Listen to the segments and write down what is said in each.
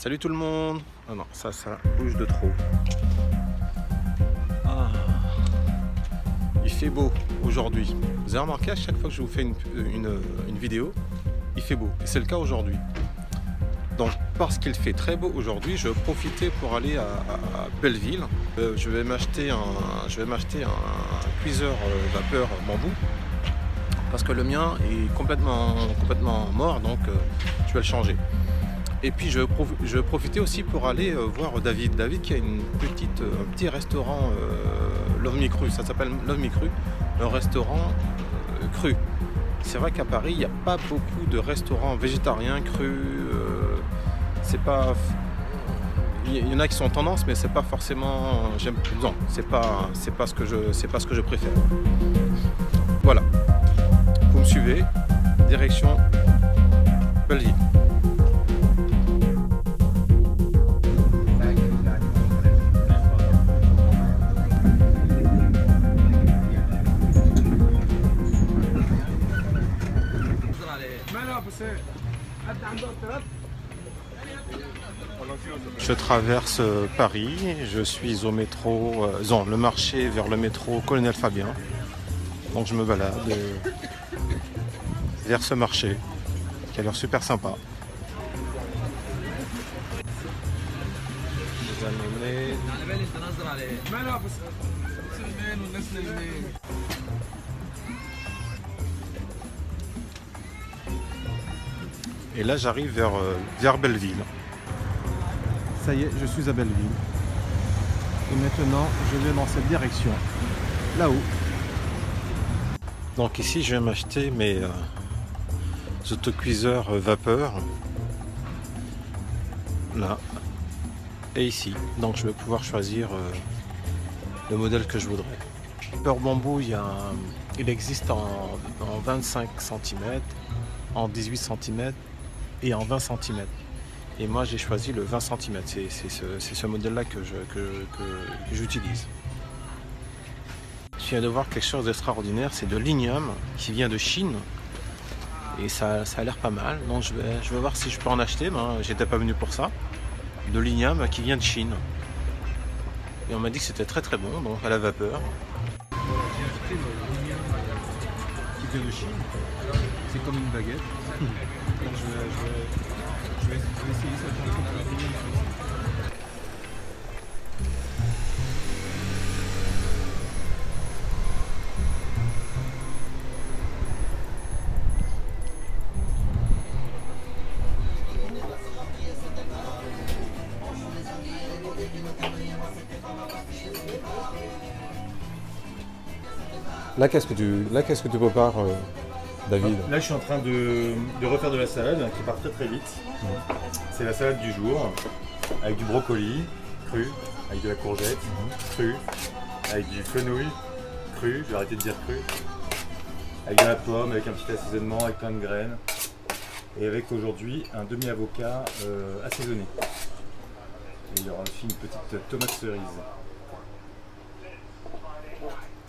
Salut tout le monde. Ah non, ça bouge de trop. Ah. Il fait beau aujourd'hui. Vous avez remarqué à chaque fois que je vous fais une vidéo, il fait beau. Et c'est le cas aujourd'hui. Donc parce qu'il fait très beau aujourd'hui, je vais profiter pour aller à Belleville. Je vais m'acheter un cuiseur vapeur bambou. Parce que le mien est complètement mort, donc je vais le changer. Et puis je vais profiter aussi pour aller voir David. David qui a un petit restaurant Love Me Cru, ça s'appelle Love Me Cru, un restaurant cru. C'est vrai qu'à Paris, il n'y a pas beaucoup de restaurants végétariens crus. Il y en a qui sont en tendance, mais c'est pas forcément. Non, c'est pas ce que je préfère. Voilà. Vous me suivez, direction Belleville. Je traverse Paris, je suis au métro, le marché vers le métro Colonel Fabien. Donc je me balade vers ce marché qui a l'air super sympa. Et là j'arrive vers Belleville. Ça y est, je suis à Belleville. Et maintenant, je vais dans cette direction. Là-haut. Donc ici, je vais m'acheter mes autocuiseurs vapeur. Là. Et ici. Donc je vais pouvoir choisir le modèle que je voudrais. Vapeur bambou, il existe en 25 cm, en 18 cm et en 20 cm. Et moi j'ai choisi le 20 cm, c'est ce modèle-là que j'utilise. Je viens de voir quelque chose d'extraordinaire, c'est de l'igname qui vient de Chine. Et ça a l'air pas mal, donc je vais voir si je peux en acheter, ben, j'étais pas venu pour ça. De l'igname qui vient de Chine. Et on m'a dit que c'était très très bon, donc à la vapeur. J'ai acheté l'igname qui vient de Chine, c'est comme une baguette. Donc je vais essayer ça. Là, qu'est-ce que tu prépares, David? Là, je suis en train de refaire de la salade qui part très très vite. C'est la salade du jour, avec du brocoli cru, avec de la courgette crue, avec du fenouil cru, je vais arrêter de dire cru, avec de la pomme, avec un petit assaisonnement, avec plein de graines, et avec aujourd'hui un demi-avocat assaisonné. Et il y aura aussi une petite tomate cerise.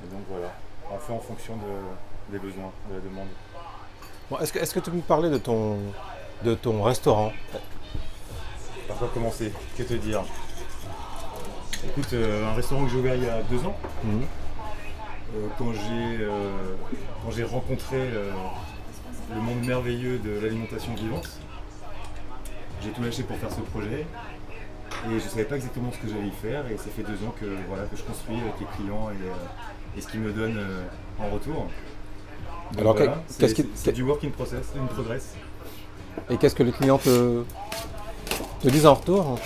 Et donc voilà, on fait en fonction des besoins, de la demande. Bon, est-ce que tu peux me parler de ton restaurant? Par quoi commencer? Que te dire? Écoute, un restaurant que j'ai ouvert il y a 2 ans. Quand j'ai rencontré le monde merveilleux de l'alimentation vivante, j'ai tout lâché pour faire ce projet. Et je ne savais pas exactement ce que j'allais y faire. Et ça fait 2 ans que je construis avec les clients et ce qu'ils me donnent en retour. Donc alors, voilà, c'est du work in progress. Et qu'est-ce que les clients te disent en retour?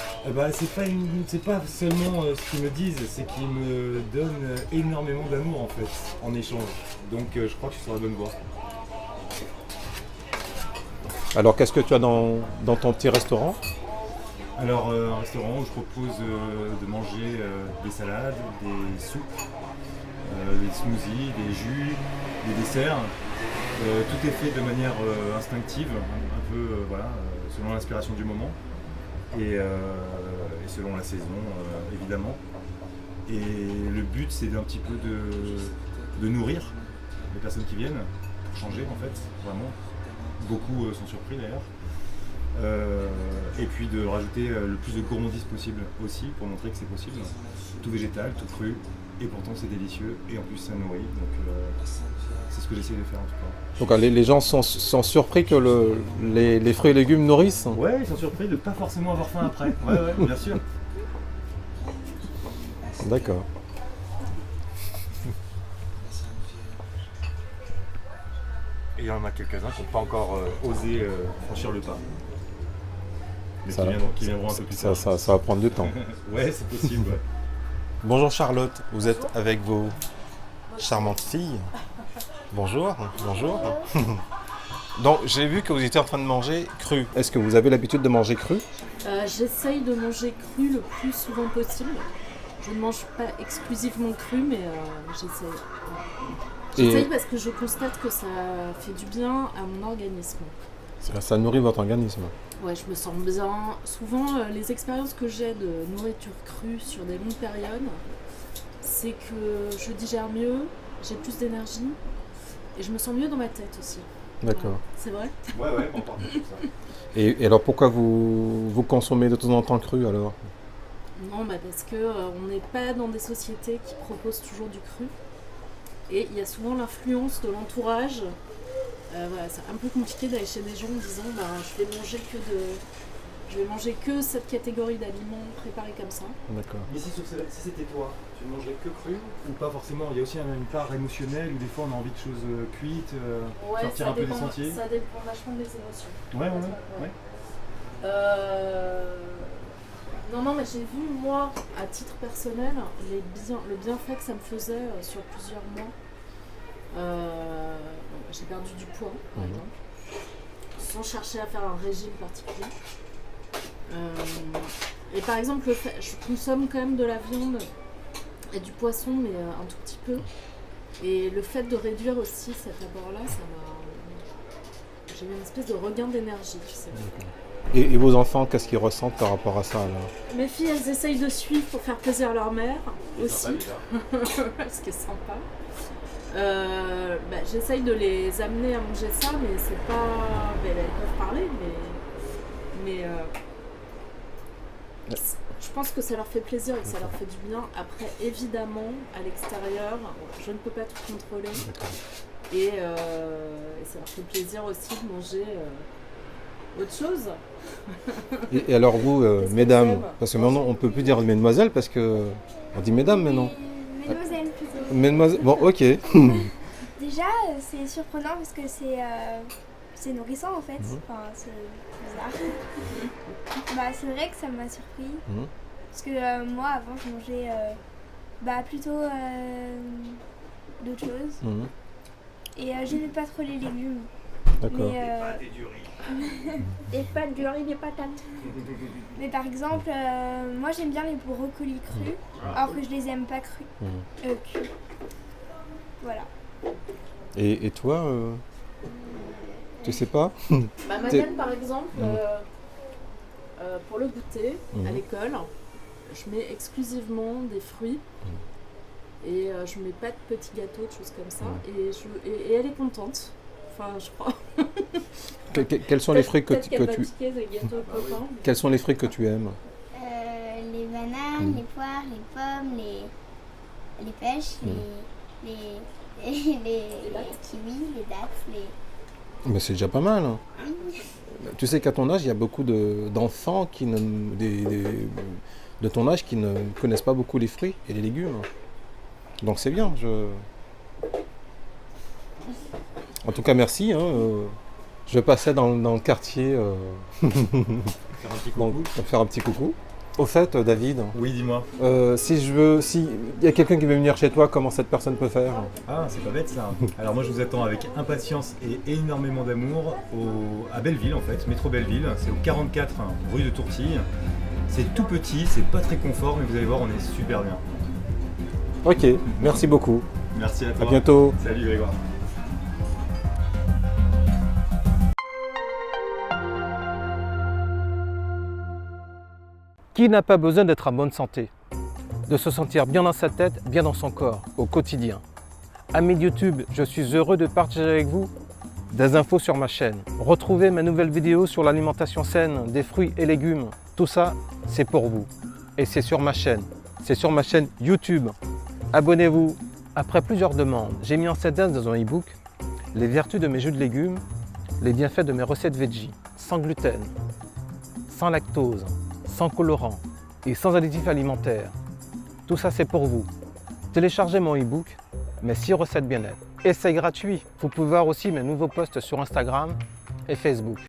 C'est pas seulement ce qu'ils me disent, c'est qu'ils me donnent énormément d'amour en fait, en échange. Donc je crois que je suis sur la bonne voie. Alors qu'est-ce que tu as dans ton petit restaurant? Alors un restaurant où je propose de manger des salades, des soupes, des smoothies, des jus, des desserts. Tout est fait de manière instinctive, un peu selon l'inspiration du moment et selon la saison évidemment. Et le but c'est d'un petit peu de nourrir les personnes qui viennent pour changer en fait, vraiment. Beaucoup sont surpris d'ailleurs. Et puis de rajouter le plus de gourmandise possible aussi pour montrer que c'est possible. Tout végétal, tout cru, et pourtant c'est délicieux et en plus ça nourrit. Donc c'est ce que j'essaie de faire en tout cas. Donc les gens sont surpris que les fruits et légumes nourrissent. Ouais, ils sont surpris de ne pas forcément avoir faim après. Ouais, bien sûr. D'accord. Et il y en a quelques-uns qui n'ont pas encore osé franchir le pas. Mais Ça, qui viendront un peu plus tard. Ça va prendre du temps. Ouais, c'est possible. Ouais. Bonjour Charlotte, vous êtes avec vos charmantes filles. Bonjour, bonjour. Donc j'ai vu que vous étiez en train de manger cru. Est-ce que vous avez l'habitude de manger cru? J'essaye de manger cru le plus souvent possible. Je ne mange pas exclusivement cru, mais j'essaye. J'essaye parce que je constate que ça fait du bien à mon organisme. Ça nourrit votre organisme. Ouais, je me sens bien. Souvent, les expériences que j'ai de nourriture crue sur des longues périodes, c'est que je digère mieux, j'ai plus d'énergie et je me sens mieux dans ma tête aussi. D'accord. C'est vrai ? Ouais, on parle de tout ça. Et alors pourquoi vous consommez de temps en temps cru alors? Non, parce que on n'est pas dans des sociétés qui proposent toujours du cru. Et il y a souvent l'influence de l'entourage. Voilà, c'est un peu compliqué d'aller chez des gens en disant je vais manger que cette catégorie d'aliments préparés comme ça. D'accord. Mais si c'était toi, tu ne mangerais que cru ou pas forcément? Il y a aussi une part émotionnelle où des fois on a envie de choses cuites, sortir un peu des sentiers. Ça dépend vachement des émotions. Ouais. Non, mais j'ai vu, moi, à titre personnel, le bienfait que ça me faisait sur plusieurs mois. J'ai perdu du poids, par exemple, sans chercher à faire un régime particulier. Et par exemple, je consomme quand même de la viande et du poisson, mais un tout petit peu. Et le fait de réduire aussi cet apport-là, j'ai eu une espèce de regain d'énergie, tu sais. Et vos enfants, qu'est-ce qu'ils ressentent par rapport à ça alors? Mes filles, elles essayent de suivre pour faire plaisir à leur mère aussi, ce qui est sympa. J'essaye de les amener à manger ça, mais c'est pas... elles peuvent parler, mais je pense que ça leur fait plaisir et que ça leur fait du bien. Après, évidemment, à l'extérieur, je ne peux pas tout contrôler. Et ça leur fait plaisir aussi de manger autre chose. Et alors vous, mesdames, parce que maintenant on ne peut plus dire mesdemoiselles parce que on dit mesdames maintenant. Mesdemoiselles plutôt. Mesdemoiselles, bon ok. Déjà, c'est surprenant parce que c'est nourrissant en fait. Enfin, c'est bizarre. C'est vrai que ça m'a surpris. Parce que moi, avant, je mangeais plutôt d'autres choses. Et j'aimais pas trop les légumes. D'accord. Et pas du riz, des patates. Mais par exemple, moi j'aime bien les brocolis crus, alors que je les aime pas crus. Cuits. Voilà. Et toi, tu sais pas? Madeleine, par exemple, pour le goûter à l'école, je mets exclusivement des fruits. Et je mets pas de petits gâteaux, de choses comme ça. Et elle est contente. Enfin, je crois. Quels sont les fruits que tu Quels sont les fruits que tu aimes? Les bananes, les poires, les pommes, les pêches, les kiwis, les dattes, Mais c'est déjà pas mal. Hein. Tu sais qu'à ton âge, il y a beaucoup d'enfants de ton âge qui ne connaissent pas beaucoup les fruits et les légumes. Donc c'est bien. En tout cas, merci. Je passais dans le quartier faire un petit coucou. Au fait, David. Oui, dis-moi. S'il y a quelqu'un qui veut venir chez toi, comment cette personne peut faire? Ah, c'est pas bête ça. Alors moi, je vous attends avec impatience et énormément d'amour à Belleville, en fait, métro Belleville. C'est au 44 rue de Tourtille. C'est tout petit, c'est pas très confort, mais vous allez voir, on est super bien. Ok, merci beaucoup. Merci à toi. À bientôt. Salut Grégoire. Qui n'a pas besoin d'être en bonne santé? De se sentir bien dans sa tête, bien dans son corps, au quotidien. Amis de YouTube, je suis heureux de partager avec vous des infos sur ma chaîne. Retrouvez mes nouvelles vidéos sur l'alimentation saine, des fruits et légumes. Tout ça, c'est pour vous. Et c'est sur ma chaîne. C'est sur ma chaîne YouTube. Abonnez-vous. Après plusieurs demandes, j'ai mis en synthèse dans un e-book les vertus de mes jus de légumes, les bienfaits de mes recettes veggie, sans gluten, sans lactose, sans colorant et sans additifs alimentaires. Tout ça, c'est pour vous. Téléchargez mon e-book, mes 6 recettes bien-être. Et c'est gratuit. Vous pouvez voir aussi mes nouveaux posts sur Instagram et Facebook.